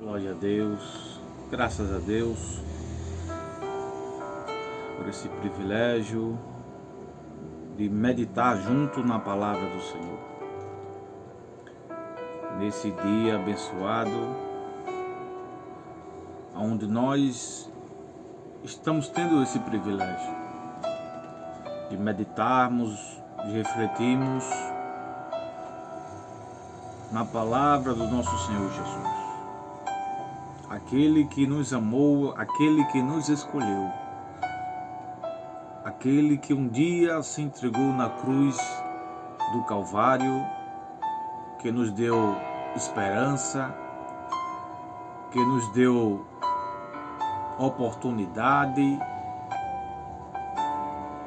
Glória a Deus, graças a Deus por esse privilégio de meditar junto na palavra do Senhor. Nesse dia abençoado, onde nós estamos tendo esse privilégio de meditarmos, de refletirmos na palavra do nosso Senhor Jesus. Aquele que nos amou, aquele que nos escolheu, aquele que um dia se entregou na cruz do Calvário, que nos deu esperança, que nos deu oportunidade,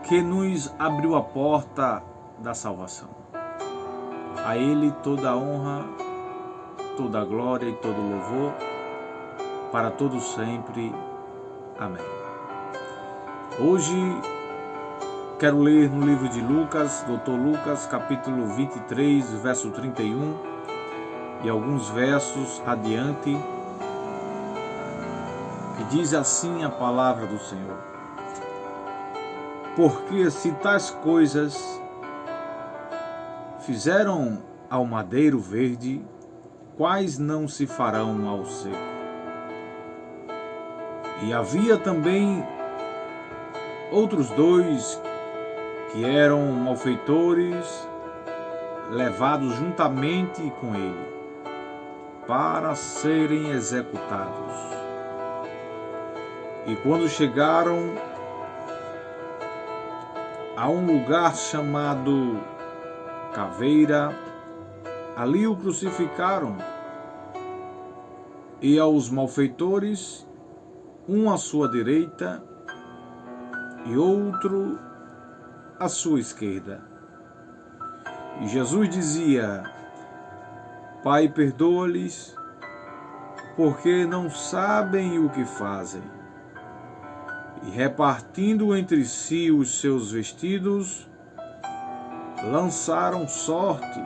que nos abriu a porta da salvação. A Ele toda a honra, toda a glória e todo o louvor, para todos sempre. Amém. Hoje quero ler no livro de Lucas, Dr. Lucas, capítulo 23, verso 31, e alguns versos adiante, que diz assim a palavra do Senhor: porque se tais coisas fizeram ao madeiro verde, quais não se farão ao seco? E havia também outros dois que eram malfeitores, levados juntamente com ele, para serem executados. E quando chegaram a um lugar chamado Caveira, ali o crucificaram, e aos malfeitores, um à sua direita e outro à sua esquerda. E Jesus dizia: Pai, perdoa-lhes, porque não sabem o que fazem. E repartindo entre si os seus vestidos, lançaram sorte.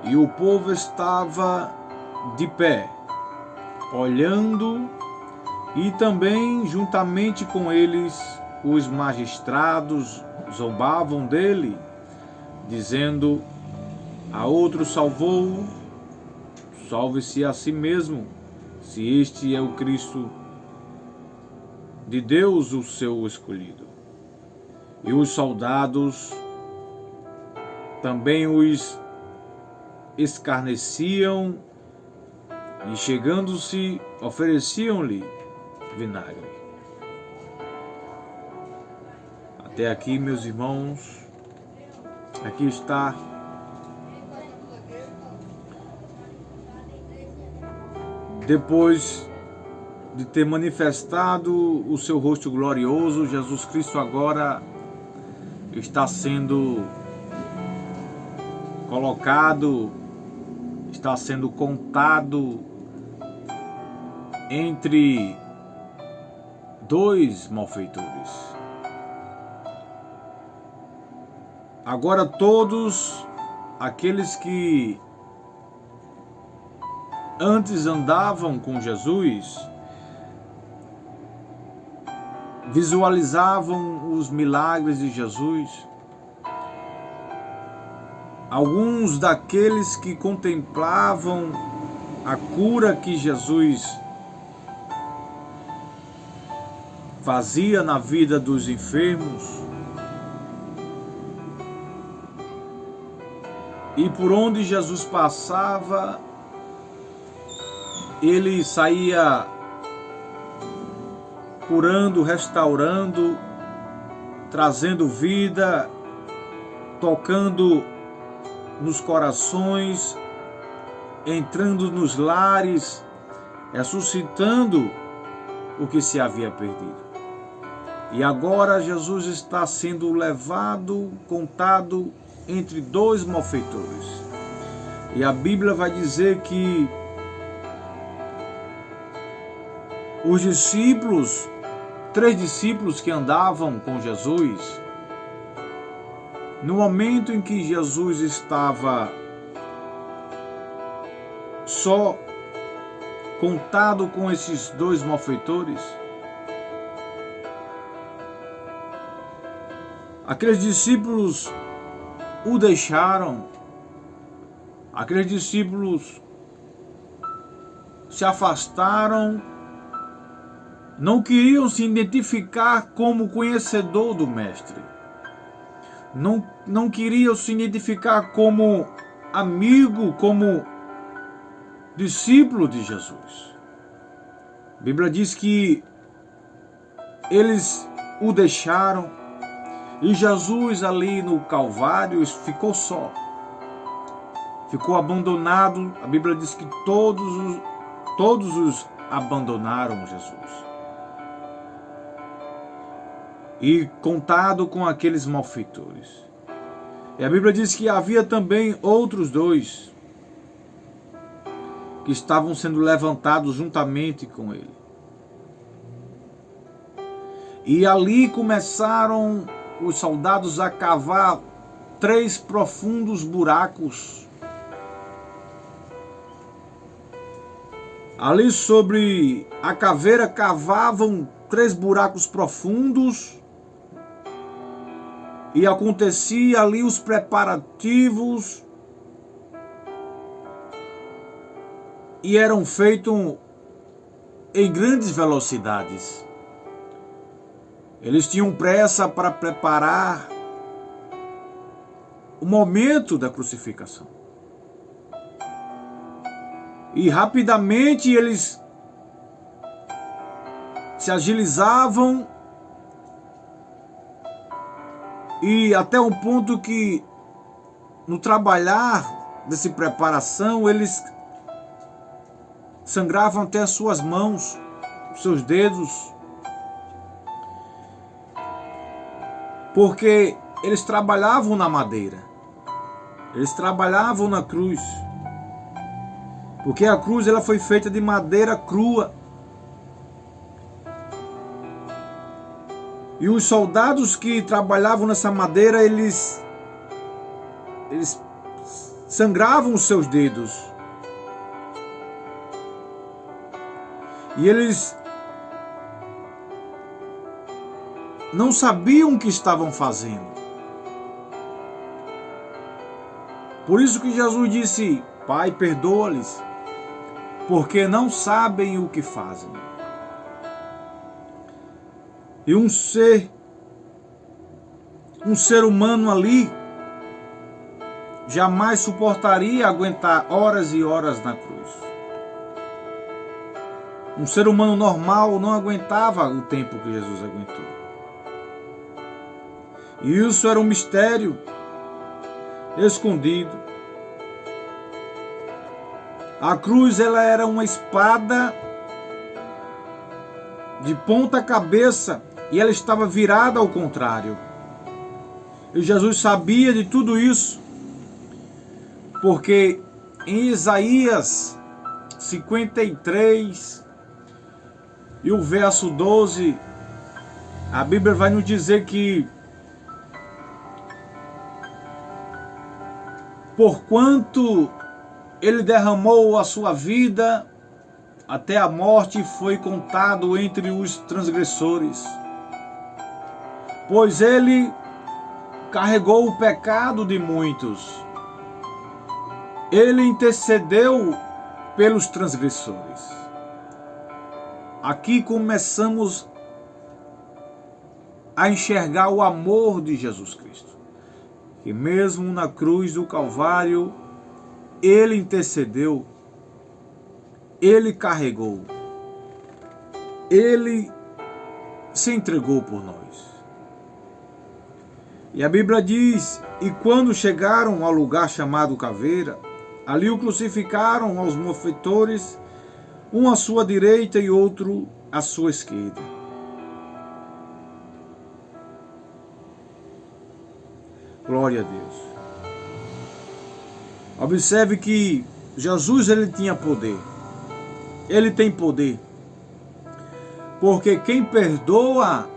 E o povo estava de pé, olhando, e também juntamente com eles os magistrados zombavam dele, dizendo: a outro salvou, salve-se a si mesmo, se este é o Cristo de Deus, o seu escolhido. E os soldados também os escarneciam, e chegando-se, ofereciam-lhe vinagre. Até aqui, meus irmãos, aqui está depois de ter manifestado o seu rosto glorioso, Jesus Cristo agora está sendo colocado, está sendo contado entre dois malfeitores. Agora todos aqueles que antes andavam com Jesus visualizavam os milagres de Jesus. Alguns daqueles que contemplavam a cura que Jesus fazia na vida dos enfermos, e por onde Jesus passava, ele saía curando, restaurando, trazendo vida, tocando nos corações, entrando nos lares, ressuscitando o que se havia perdido. E agora Jesus está sendo levado, contado entre dois malfeitores. E a Bíblia vai dizer que os discípulos, 3 discípulos que andavam com Jesus, no momento em que Jesus estava só contado com esses dois malfeitores? Aqueles discípulos o deixaram, aqueles discípulos se afastaram, não queriam se identificar como conhecedor do Mestre, não queriam se identificar como amigo, como discípulo de Jesus. A Bíblia diz que eles o deixaram e Jesus ali no Calvário ficou só, ficou abandonado. A Bíblia diz que todos os abandonaram Jesus. E contado com aqueles malfeitores. E a Bíblia diz que havia também outros dois que estavam sendo levantados juntamente com ele. E ali começaram os soldados a cavar 3 profundos buracos. Ali sobre a caveira cavavam 3 buracos profundos e acontecia ali os preparativos e eram feitos em grandes velocidades. Eles tinham pressa para preparar o momento da crucificação. E rapidamente eles se agilizavam e até um ponto que no trabalhar dessa preparação eles sangravam até as suas mãos, seus dedos, porque eles trabalhavam na madeira, eles trabalhavam na cruz, porque a cruz ela foi feita de madeira crua. E os soldados que trabalhavam nessa madeira, eles sangravam os seus dedos. E eles não sabiam o que estavam fazendo. Por isso que Jesus disse: Pai, perdoa-lhes, porque não sabem o que fazem. E um ser humano ali jamais suportaria aguentar horas e horas na cruz. Um ser humano normal não aguentava o tempo que Jesus aguentou. E isso era um mistério escondido. A cruz ela era uma espada de ponta cabeça e ela estava virada ao contrário. E Jesus sabia de tudo isso, porque em Isaías 53 e o verso 12, a Bíblia vai nos dizer que porquanto ele derramou a sua vida até a morte, foi contado entre os transgressores. Pois ele carregou o pecado de muitos. Ele intercedeu pelos transgressores. Aqui começamos a enxergar o amor de Jesus Cristo. Que mesmo na cruz do Calvário, ele intercedeu, ele carregou, ele se entregou por nós. E a Bíblia diz: e quando chegaram ao lugar chamado Caveira, ali o crucificaram aos malfeitores, um à sua direita e outro à sua esquerda. Glória a Deus. Observe que Jesus ele tinha poder. Ele tem poder. Porque quem perdoa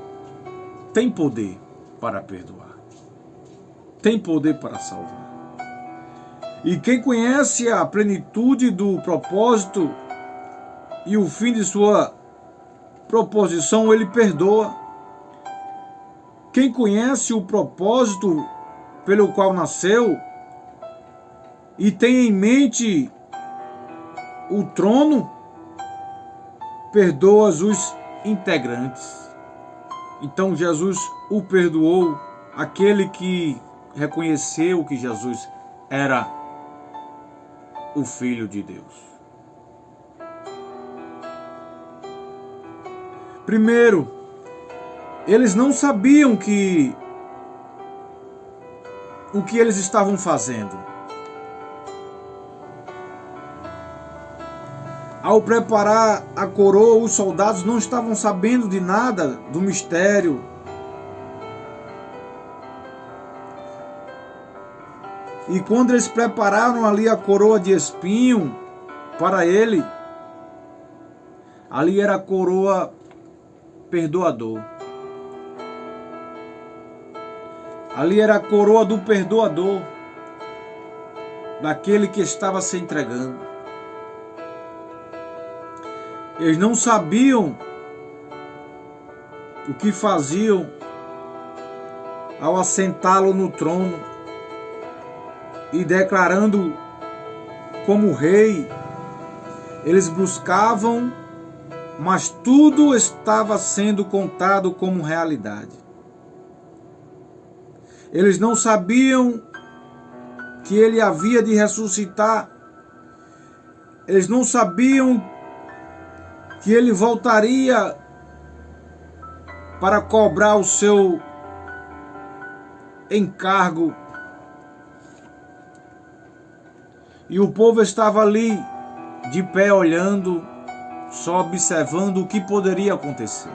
tem poder para perdoar. Tem poder para salvar. E quem conhece a plenitude do propósito e o fim de sua proposição, ele perdoa. Quem conhece o propósito pelo qual nasceu e tem em mente o trono, perdoa os integrantes. Então Jesus o perdoou, aquele que reconheceu que Jesus era o Filho de Deus. Primeiro, eles não sabiam o que eles estavam fazendo. Ao preparar a coroa, os soldados não estavam sabendo de nada do mistério. E quando eles prepararam ali a coroa de espinho para ele, ali era a coroa perdoador. Ali era a coroa do perdoador, daquele que estava se entregando. Eles não sabiam o que faziam ao assentá-lo no trono e declarando como rei. Eles buscavam, mas tudo estava sendo contado como realidade. Eles não sabiam que ele havia de ressuscitar. Eles não sabiam que ele voltaria para cobrar o seu encargo. E o povo estava ali, de pé, olhando, só observando o que poderia acontecer,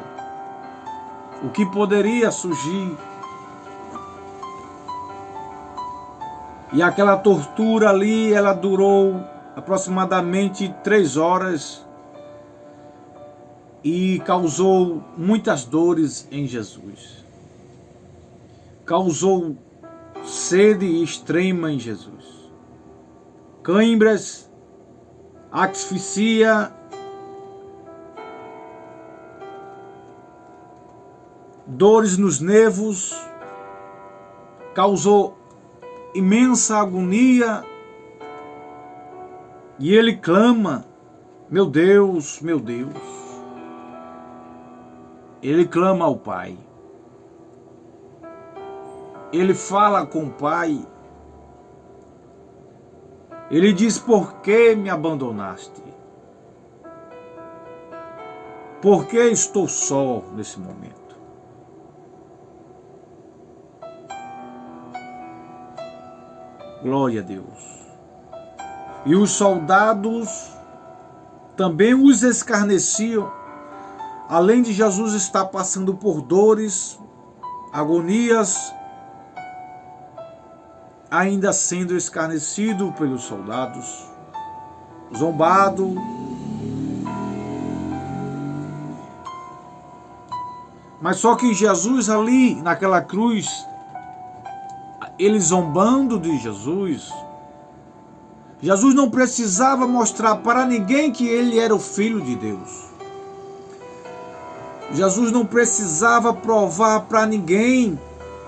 o que poderia surgir. E aquela tortura ali, ela durou aproximadamente 3 horas e causou muitas dores em Jesus. Causou sede extrema em Jesus. Cãibras, asfixia, dores nos nervos, causou imensa agonia. E ele clama: meu Deus, meu Deus. Ele clama ao Pai. Ele fala com o Pai. Ele diz: por que me abandonaste? Por que estou só nesse momento? Glória a Deus. E os soldados também os escarneciam. Além de Jesus estar passando por dores, agonias, ainda sendo escarnecido pelos soldados, zombado. Mas só que Jesus ali, naquela cruz, ele zombando de Jesus, Jesus não precisava mostrar para ninguém que ele era o Filho de Deus. Jesus não precisava provar para ninguém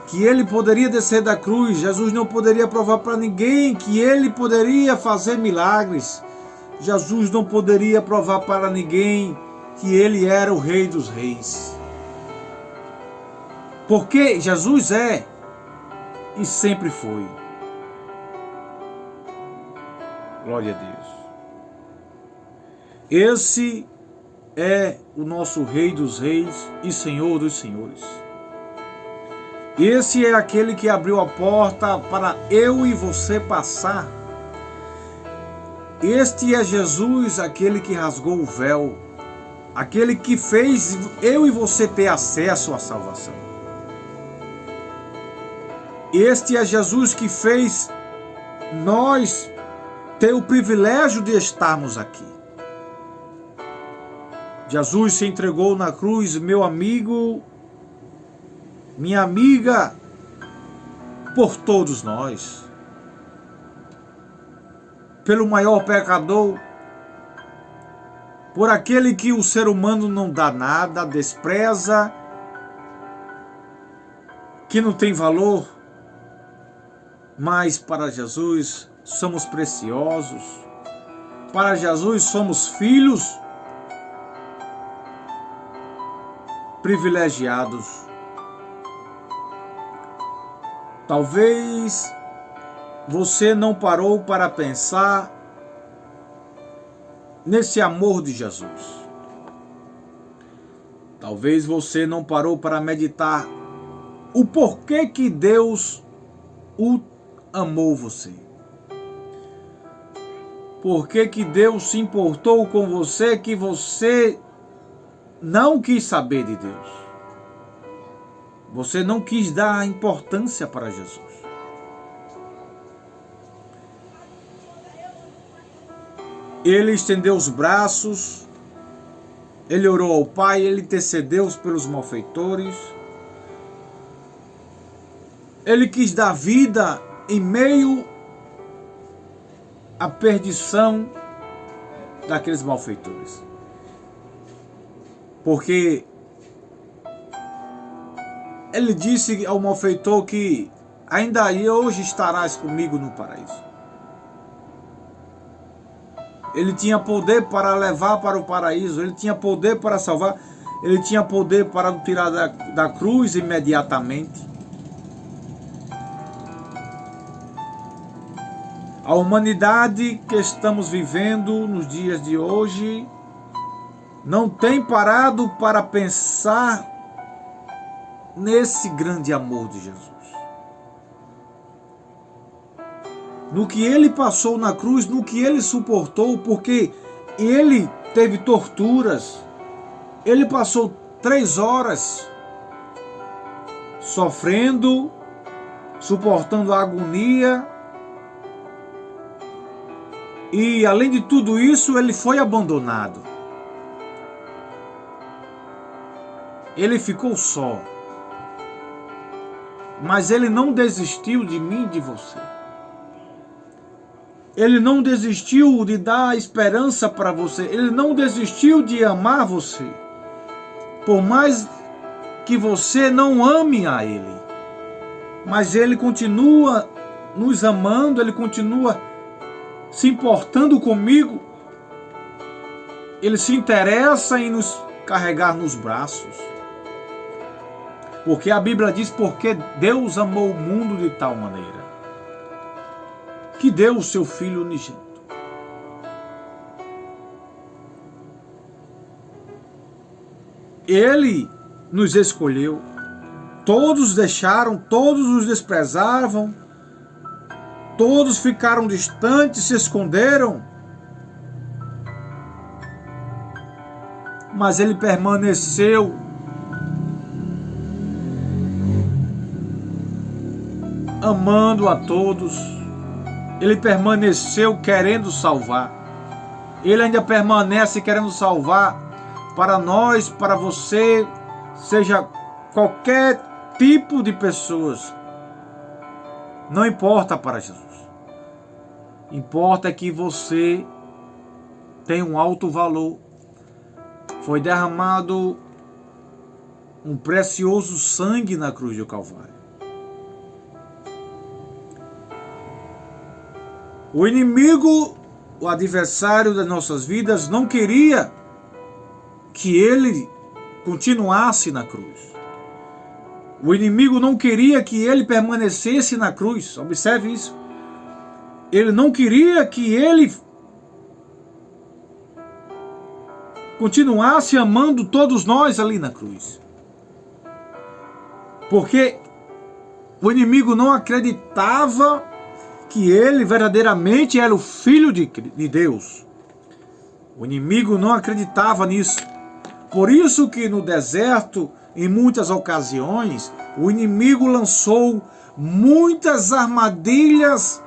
que ele poderia descer da cruz. Jesus não poderia provar para ninguém que ele poderia fazer milagres. Jesus não poderia provar para ninguém que ele era o Rei dos Reis. Porque Jesus é e sempre foi. Glória a Deus. Esse é o nosso Rei dos Reis e Senhor dos Senhores. Esse é aquele que abriu a porta para eu e você passar. Este é Jesus, aquele que rasgou o véu, aquele que fez eu e você ter acesso à salvação. Este é Jesus que fez nós ter o privilégio de estarmos aqui. Jesus se entregou na cruz, meu amigo, minha amiga, por todos nós. Pelo maior pecador, por aquele que o ser humano não dá nada, despreza, que não tem valor, mas para Jesus somos preciosos, para Jesus somos filhos privilegiados. Talvez você não parou para pensar nesse amor de Jesus. Talvez você não parou para meditar o porquê que Deus amou você. Por que Deus se importou com você que você não quis saber de Deus? Você não quis dar importância para Jesus. Ele estendeu os braços, ele orou ao Pai, ele intercedeu pelos malfeitores. Ele quis dar vida em meio à perdição daqueles malfeitores. Porque ele disse ao malfeitor que ainda hoje estarás comigo no paraíso. Ele tinha poder para levar para o paraíso, ele tinha poder para salvar, ele tinha poder para o tirar da cruz imediatamente. A humanidade que estamos vivendo nos dias de hoje não tem parado para pensar nesse grande amor de Jesus. No que ele passou na cruz, no que ele suportou, porque ele teve torturas. Ele passou 3 horas sofrendo, suportando a agonia. E além de tudo isso, ele foi abandonado. Ele ficou só. Mas ele não desistiu de mim e de você. Ele não desistiu de dar esperança para você. Ele não desistiu de amar você. Por mais que você não ame a Ele. Mas Ele continua nos amando, Ele continua se importando comigo. Ele se interessa em nos carregar nos braços. Porque a Bíblia diz, porque Deus amou o mundo de tal maneira que deu o seu Filho unigênito. Ele nos escolheu. Todos deixaram, todos nos desprezavam, todos ficaram distantes, se esconderam. Mas ele permaneceu amando a todos. Ele permaneceu querendo salvar. Ele ainda permanece querendo salvar para nós, para você, seja qualquer tipo de pessoas. Não importa para Jesus. Importa que você tem um alto valor. Foi derramado um precioso sangue na cruz do Calvário. O inimigo, o adversário das nossas vidas, não queria que ele continuasse na cruz. O inimigo não queria que ele permanecesse na cruz. Observe isso. Ele não queria que ele continuasse amando todos nós ali na cruz. Porque o inimigo não acreditava que ele verdadeiramente era o Filho de Deus. O inimigo não acreditava nisso. Por isso que no deserto, em muitas ocasiões, o inimigo lançou muitas armadilhas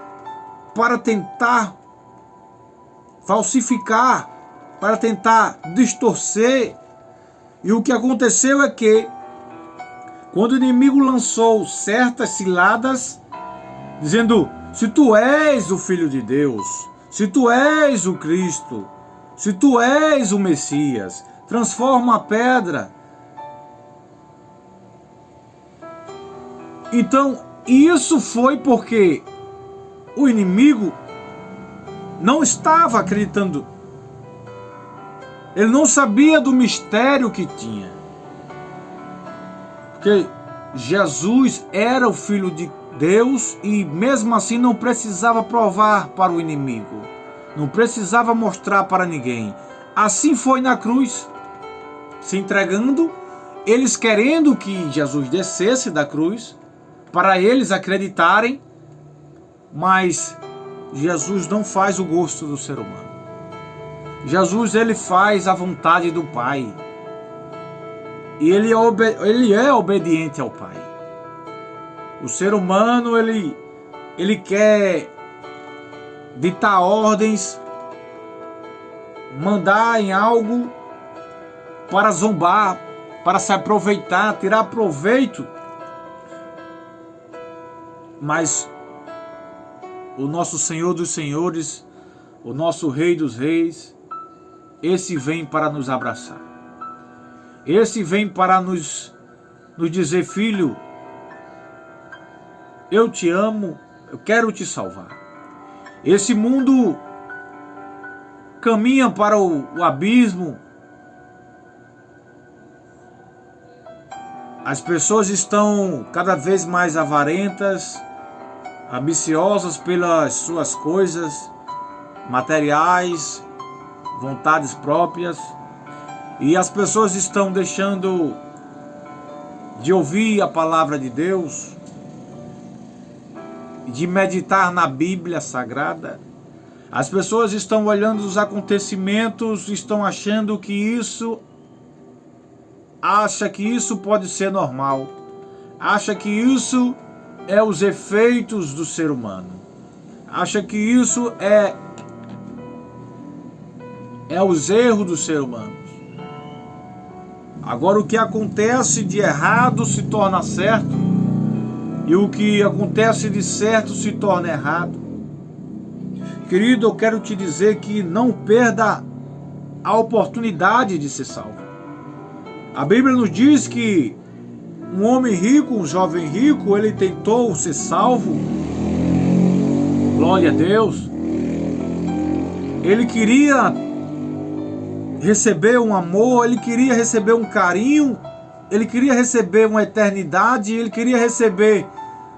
para tentar falsificar, para tentar distorcer. E o que aconteceu é que, quando o inimigo lançou certas ciladas, dizendo: se tu és o Filho de Deus, se tu és o Cristo, Se tu és o Messias, transforma a pedra. Então, isso foi porque o inimigo não estava acreditando. Ele não sabia do mistério que tinha. Porque Jesus era o Filho de Deus e mesmo assim não precisava provar para o inimigo. Não precisava mostrar para ninguém. Assim foi na cruz, se entregando, eles querendo que Jesus descesse da cruz, para eles acreditarem, mas Jesus não faz o gosto do ser humano. Jesus, ele faz a vontade do Pai. E ele é obediente ao Pai. O ser humano, ele quer ditar ordens, mandar em algo para zombar, para se aproveitar, tirar proveito. Mas o nosso Senhor dos Senhores, o nosso Rei dos Reis, esse vem para nos abraçar. Esse vem para nos dizer: filho, eu te amo, eu quero te salvar. Esse mundo caminha para o abismo. As pessoas estão cada vez mais avarentas, ambiciosas pelas suas coisas materiais, vontades próprias. E as pessoas estão deixando de ouvir a palavra de Deus, de meditar na Bíblia Sagrada. As pessoas estão olhando os acontecimentos, estão achando que isso pode ser normal. Acha que isso é os efeitos do ser humano. Acha que isso é os erros do ser humano. Agora, o que acontece de errado se torna certo, e o que acontece de certo se torna errado. Querido, eu quero te dizer que não perda a oportunidade de ser salvo. A Bíblia nos diz que um homem rico, um jovem rico, ele tentou ser salvo. Glória a Deus. Ele queria receber um amor, ele queria receber um carinho, ele queria receber uma eternidade, ele queria receber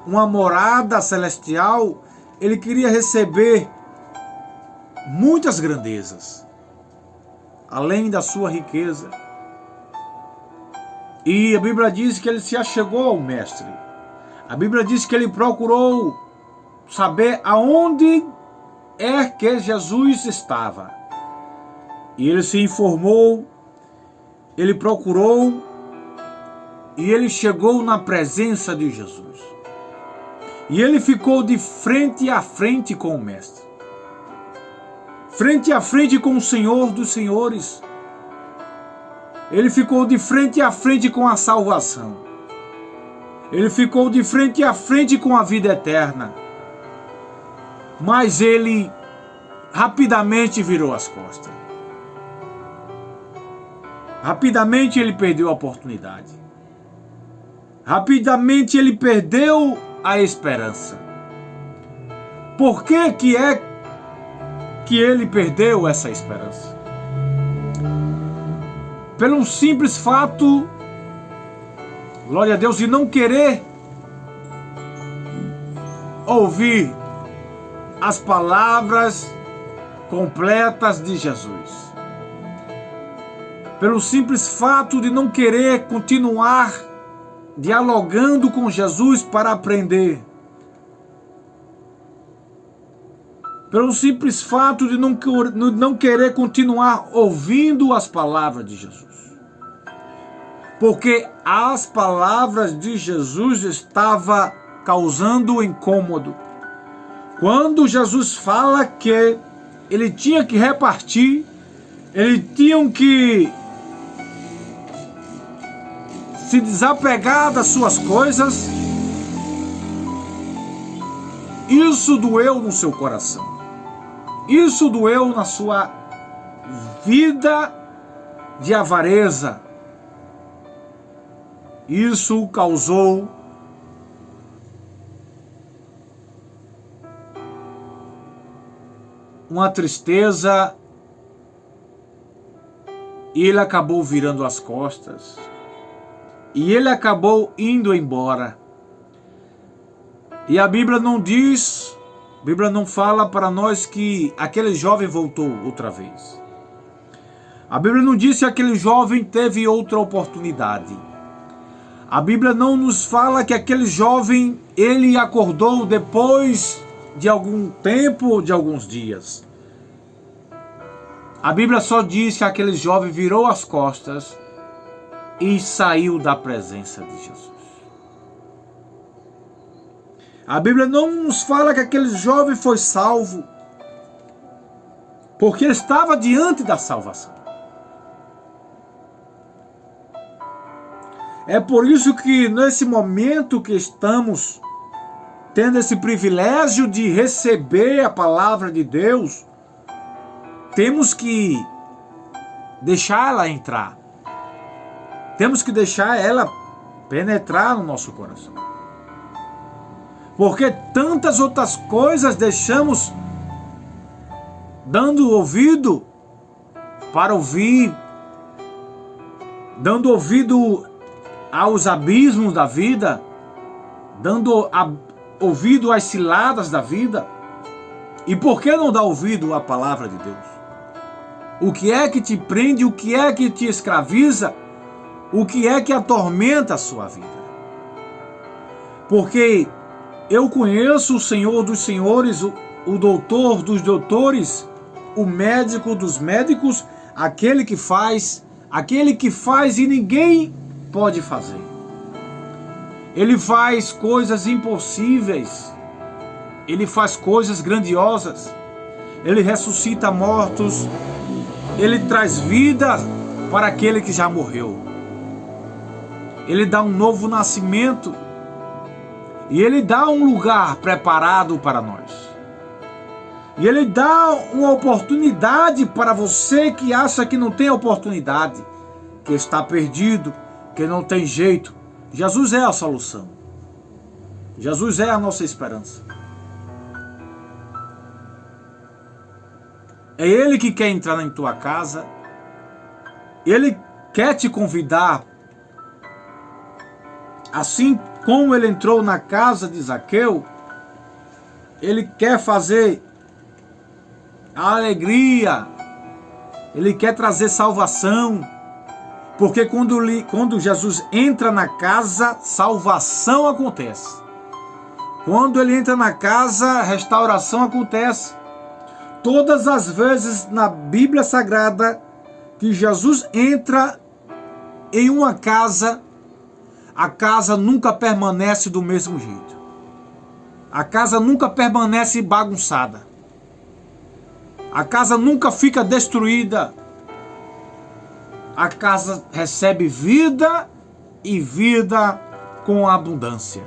uma morada celestial, ele queria receber muitas grandezas, além da sua riqueza. E a Bíblia diz que ele se achegou ao Mestre. A Bíblia diz que ele procurou saber aonde é que Jesus estava. E ele se informou, ele procurou, e ele chegou na presença de Jesus. E ele ficou de frente a frente com o Mestre. Frente a frente com o Senhor dos Senhores. Ele ficou de frente a frente com a salvação. Ele ficou de frente a frente com a vida eterna. Mas ele rapidamente virou as costas. Rapidamente ele perdeu a oportunidade. Rapidamente ele perdeu a esperança. Por que é que ele perdeu essa esperança? Pelo simples fato, glória a Deus, de não querer ouvir as palavras completas de Jesus. Pelo simples fato de não querer continuar dialogando com Jesus para aprender. Pelo simples fato de não querer continuar ouvindo as palavras de Jesus. Porque as palavras de Jesus estavam causando incômodo. Quando Jesus fala que ele tinha que repartir, ele tinha que se desapegar das suas coisas, isso doeu no seu coração. Isso doeu na sua vida de avareza. Isso causou uma tristeza e ele acabou virando as costas e ele acabou indo embora. E a Bíblia não diz, a Bíblia não fala para nós que aquele jovem voltou outra vez. A Bíblia não diz que aquele jovem teve outra oportunidade. A Bíblia não nos fala que aquele jovem, ele acordou depois de algum tempo, de alguns dias. A Bíblia só diz que aquele jovem virou as costas e saiu da presença de Jesus. A Bíblia não nos fala que aquele jovem foi salvo, porque ele estava diante da salvação. É por isso que nesse momento que estamos tendo esse privilégio de receber a palavra de Deus, temos que deixar ela entrar. Temos que deixar ela penetrar no nosso coração. Porque tantas outras coisas deixamos dando ouvido para ouvir, dando ouvido aos abismos da vida, dando ouvido às ciladas da vida. E por que não dar ouvido à palavra de Deus? O que é que te prende, o que é que te escraviza, o que é que atormenta a sua vida? Porque eu conheço o Senhor dos senhores, o doutor dos doutores, o médico dos médicos, aquele que faz e ninguém pode fazer. Ele faz coisas impossíveis, ele faz coisas grandiosas, ele ressuscita mortos, ele traz vida para aquele que já morreu. Ele dá um novo nascimento e ele dá um lugar preparado para nós. E ele dá uma oportunidade para você que acha que não tem oportunidade, que está perdido, que não tem jeito. Jesus é a solução. Jesus é a nossa esperança. É Ele que quer entrar na tua casa. Ele quer te convidar. Assim como Ele entrou na casa de Zaqueu, Ele quer fazer a alegria. Ele quer trazer salvação. Porque quando Jesus entra na casa, salvação acontece. Quando ele entra na casa, restauração acontece. Todas as vezes na Bíblia Sagrada que Jesus entra em uma casa, a casa nunca permanece do mesmo jeito. A casa nunca permanece bagunçada. A casa nunca fica destruída. A casa recebe vida e vida com abundância.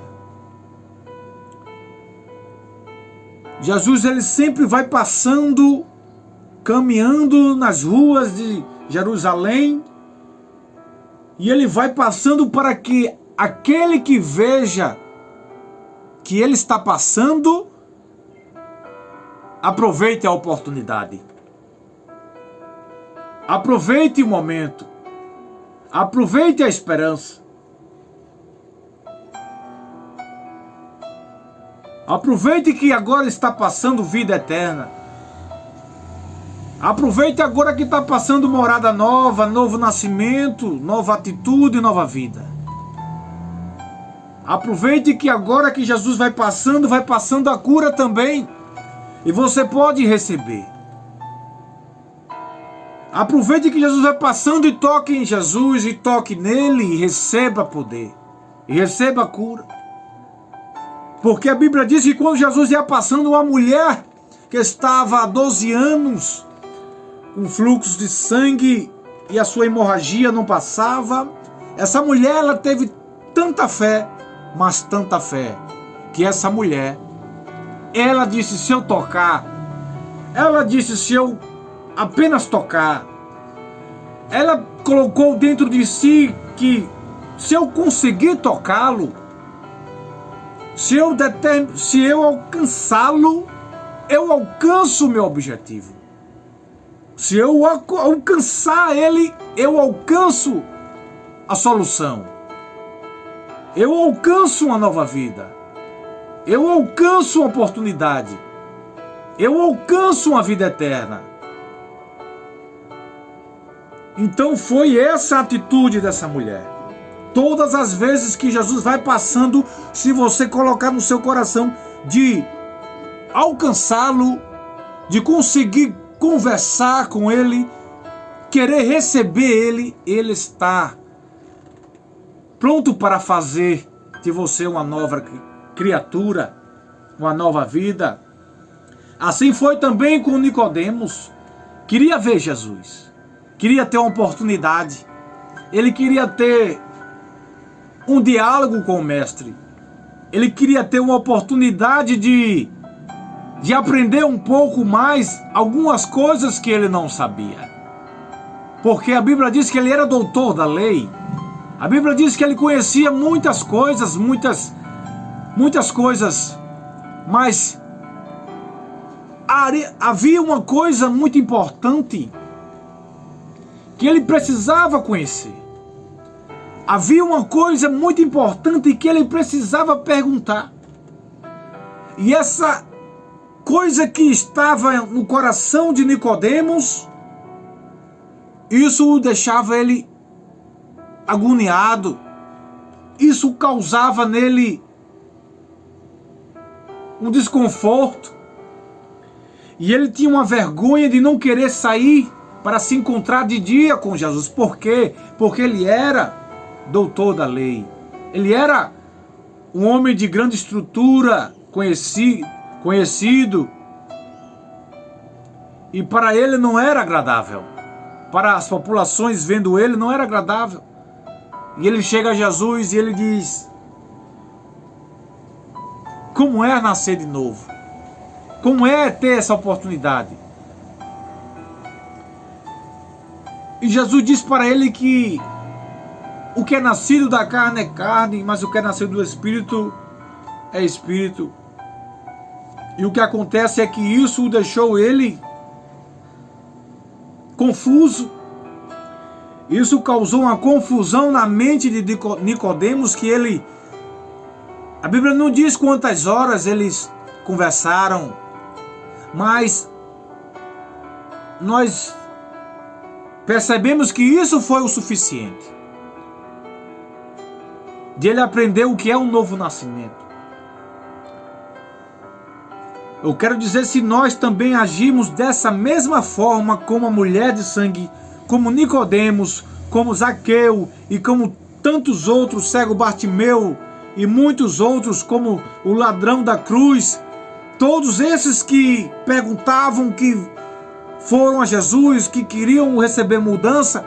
Jesus, ele sempre vai passando, caminhando nas ruas de Jerusalém, e ele vai passando para que aquele que veja que ele está passando, aproveite a oportunidade. Aproveite o momento. Aproveite a esperança. Aproveite que agora está passando vida eterna. Aproveite agora que está passando morada nova, novo nascimento, nova atitude, nova vida. Aproveite que agora que Jesus vai passando a cura também. E você pode receber. Aproveite que Jesus vai passando e toque em Jesus, e toque nele, e receba poder, e receba cura. Porque a Bíblia diz que quando Jesus ia passando, uma mulher que estava há 12 anos com fluxo de sangue e a sua hemorragia não passava, essa mulher, ela teve tanta fé, mas tanta fé, que essa mulher, ela disse, se eu tocar, ela disse, se eu apenas tocar, ela colocou dentro de si que se eu conseguir tocá-lo, se eu alcançá-lo, eu alcanço o meu objetivo. Se eu alcançar ele, eu alcanço a solução. Eu alcanço uma nova vida. Eu alcanço uma oportunidade. Eu alcanço uma vida eterna. Então foi essa a atitude dessa mulher. Todas as vezes que Jesus vai passando, se você colocar no seu coração de alcançá-lo, de conseguir conversar com ele, querer receber ele, ele está pronto para fazer de você uma nova criatura, uma nova vida. Assim foi também com Nicodemos. Queria ver Jesus, queria ter uma oportunidade, ele queria ter um diálogo com o mestre, ele queria ter uma oportunidade de aprender um pouco mais algumas coisas que ele não sabia. Porque a Bíblia diz que ele era doutor da lei. A Bíblia diz que ele conhecia muitas coisas, muitas coisas, mas havia uma coisa muito importante que ele precisava conhecer. Havia uma coisa muito importante que ele precisava perguntar. E essa coisa que estava no coração de Nicodemos, isso o deixava ele agoniado. Isso causava nele um desconforto. E ele tinha uma vergonha de não querer sair para se encontrar de dia com Jesus. Por quê? Porque ele era doutor da lei. Ele era um homem de grande estrutura, conhecido. E para ele não era agradável. Para as populações vendo ele não era agradável. E ele chega a Jesus e ele diz: como é nascer de novo? Como é ter essa oportunidade? E Jesus diz para ele que o que é nascido da carne é carne, mas o que é nascido do Espírito é Espírito. E o que acontece é que isso deixou ele confuso. Isso causou uma confusão na mente de Nicodemos, que a Bíblia não diz quantas horas eles conversaram, mas nós percebemos que isso foi o suficiente de ele aprender o que é um novo nascimento. Eu quero dizer, se nós também agimos dessa mesma forma como a mulher de sangue, como Nicodemos, como Zaqueu e como tantos outros, cego Bartimeu e muitos outros, como o ladrão da cruz, todos esses que perguntavam, que foram a Jesus, que queriam receber mudança,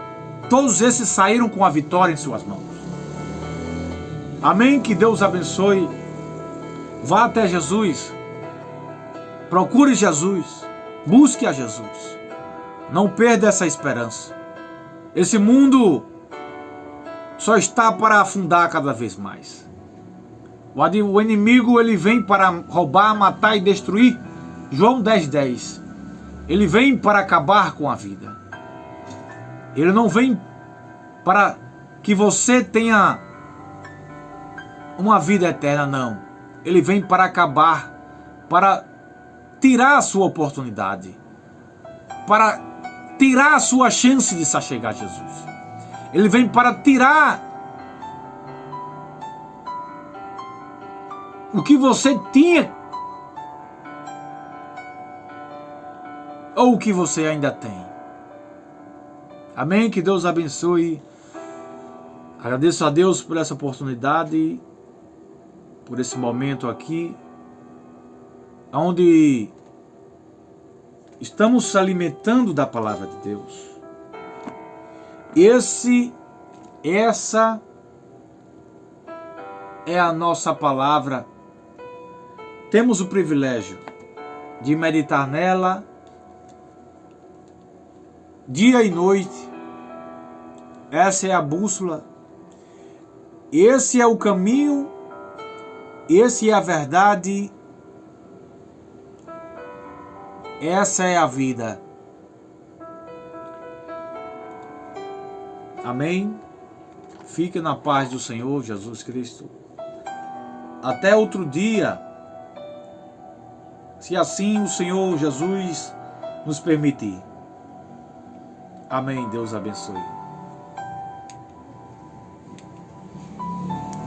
todos esses saíram com a vitória em suas mãos. Amém? Que Deus abençoe. Vá até Jesus. Procure Jesus. Busque a Jesus. Não perda essa esperança. Esse mundo só está para afundar cada vez mais. O inimigo, ele vem para roubar, matar e destruir. João 10:10. Ele vem para acabar com a vida. Ele não vem para que você tenha uma vida eterna, não. Ele vem para acabar, para tirar a sua oportunidade, para tirar a sua chance de se achegar a Jesus. Ele vem para tirar o que você tinha ou o que você ainda tem. Amém? Que Deus abençoe. Agradeço a Deus por essa oportunidade, por esse momento aqui, onde estamos se alimentando da palavra de Deus. Essa é a nossa palavra. Temos o privilégio de meditar nela dia e noite, Essa é a bússola. Esse é o caminho. Esse é a verdade. Essa é a vida. Amém? Fique na paz do Senhor Jesus Cristo. Até outro dia, se assim o Senhor Jesus nos permitir. Amém. Deus abençoe.